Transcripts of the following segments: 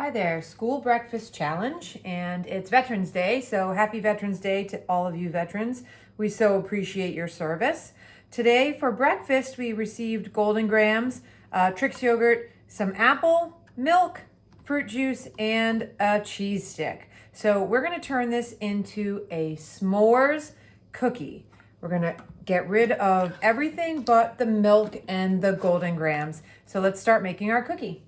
Hi there, school breakfast challenge, and it's Veterans Day, so happy Veterans Day to all of you veterans. We so appreciate your service. Today for breakfast, we received Golden Grahams, Trix yogurt, some apple, milk, fruit juice, and a cheese stick. So we're gonna turn this into a s'mores cookie. We're gonna get rid of everything but the milk and the Golden Grahams. So let's start making our cookie.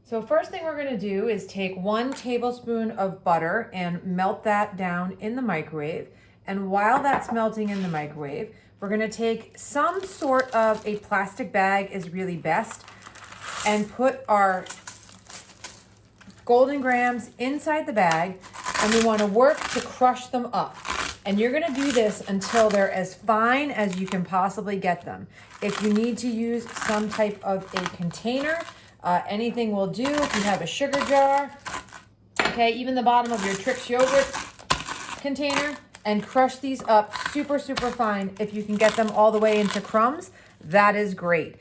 So first thing we're gonna do is take 1 tablespoon of butter and melt that down in the microwave. And while that's melting in the microwave, we're gonna take some sort of a plastic bag is really best and put our Golden Grahams inside the bag, and we wanna work to crush them up. And you're gonna do this until they're as fine as you can possibly get them. If you need to use some type of a container, anything will do. If you have a sugar jar, okay, even the bottom of your Trix yogurt container, and crush these up super fine. If you can get them all the way into crumbs, that is great.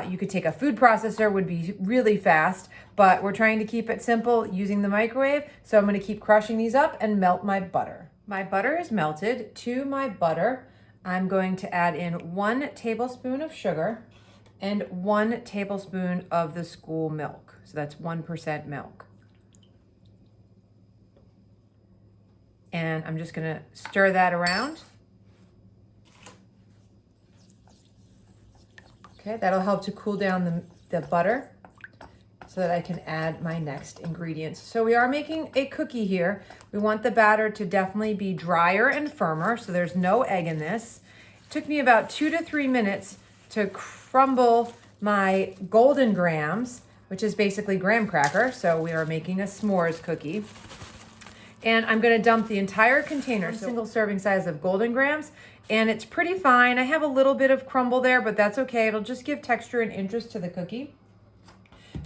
You could take a food processor, would be really fast, but we're trying to keep it simple using the microwave. So I'm gonna keep crushing these up and melt my butter. My butter is melted. To my butter, I'm going to add in 1 tablespoon of sugar and 1 tablespoon of the school milk. So that's 1% milk. And I'm just gonna stir that around. Okay, that'll help to cool down the butter so that I can add my next ingredients. So we are making a cookie here. We want the batter to definitely be drier and firmer, so there's no egg in this. It took me about 2 to 3 minutes to crumble my Golden Grahams, which is basically graham cracker. So we are making a s'mores cookie. And I'm gonna dump the entire container, single serving size of Golden Grahams, and it's pretty fine. I have a little bit of crumble there, but that's okay. It'll just give texture and interest to the cookie.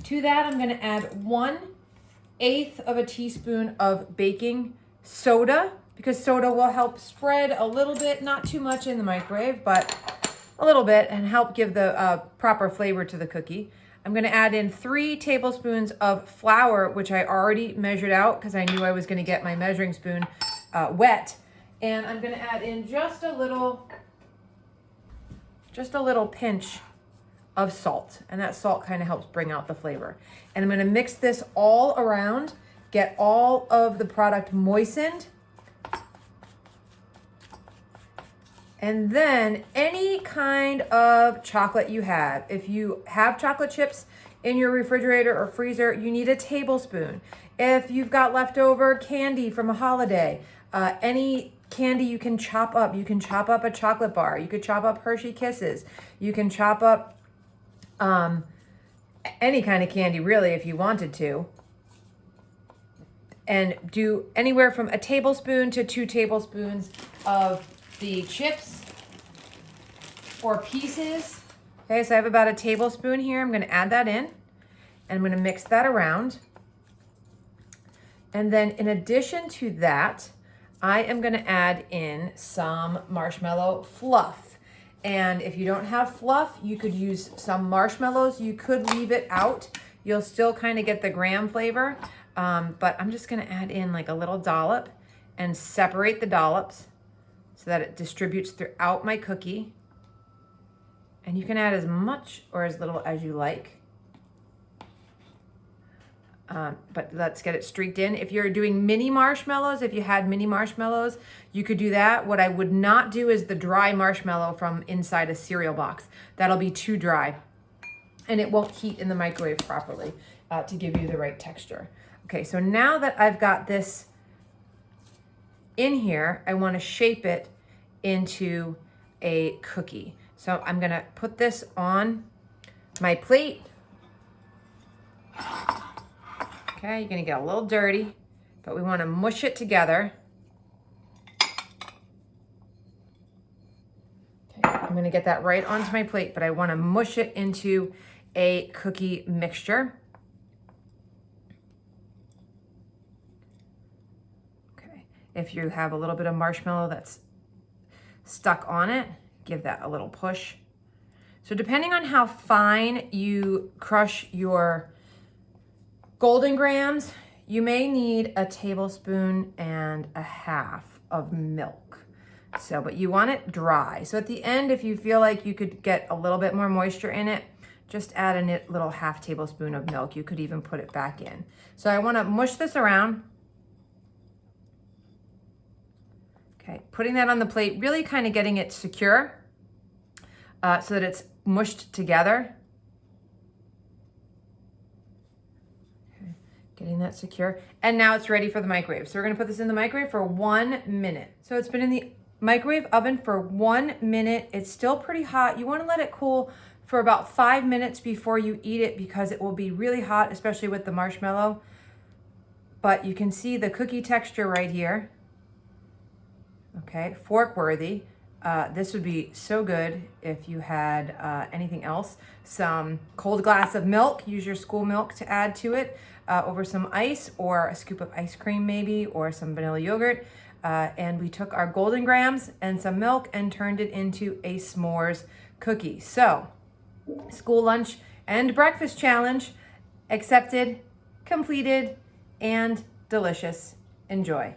To that, I'm gonna add 1/8 of a teaspoon of baking soda, because soda will help spread a little bit, not too much in the microwave, but a little bit, and help give the proper flavor to the cookie. I'm gonna add in 3 tablespoons of flour, which I already measured out because I knew I was gonna get my measuring spoon wet. And I'm gonna add in just a little pinch of salt. And that salt kind of helps bring out the flavor. And I'm gonna mix this all around, get all of the product moistened. And then any kind of chocolate you have. If you have chocolate chips in your refrigerator or freezer, you need a tablespoon. If you've got leftover candy from a holiday, any candy you can chop up. You can chop up a chocolate bar. You could chop up Hershey Kisses. You can chop up any kind of candy, really, if you wanted to. And do anywhere from a tablespoon to 2 tablespoons of the chips or pieces. Okay, so I have about a tablespoon here. I'm gonna add that in, and I'm gonna mix that around. And then in addition to that, I am gonna add in some marshmallow fluff. And if you don't have fluff, you could use some marshmallows. You could leave it out. You'll still kind of get the graham flavor. But I'm just gonna add in like a little dollop and separate the dollops so that it distributes throughout my cookie. And you can add as much or as little as you like. But let's get it streaked in. If you're doing mini marshmallows, if you had mini marshmallows, you could do that. What I would not do is the dry marshmallow from inside a cereal box. That'll be too dry and it won't heat in the microwave properly to give you the right texture. Okay, so now that I've got this in here, I want to shape it into a cookie. So I'm gonna put this on my plate. Okay, you're gonna get a little dirty, but we want to mush it together. Okay, I'm gonna get that right onto my plate, but I want to mush it into a cookie mixture. If you have a little bit of marshmallow that's stuck on it, give that a little push. So depending on how fine you crush your Golden grams, you may need a tablespoon and a half of milk. So, but you want it dry. So at the end, if you feel like you could get a little bit more moisture in it, just add a little half tablespoon of milk. You could even put it back in. So I want to mush this around. Okay, putting that on the plate, really kind of getting it secure so that it's mushed together. Okay, getting that secure. And now it's ready for the microwave. So we're gonna put this in the microwave for 1 minute. So it's been in the microwave oven for 1 minute. It's still pretty hot. You wanna let it cool for about 5 minutes before you eat it because it will be really hot, especially with the marshmallow. But you can see the cookie texture right here. Okay, fork worthy. This would be so good if you had anything else. Some cold glass of milk, use your school milk to add to it, over some ice or a scoop of ice cream maybe, or some vanilla yogurt. And we took our golden grams and some milk and turned it into a s'mores cookie. So, school lunch and breakfast challenge accepted, completed, and delicious. Enjoy.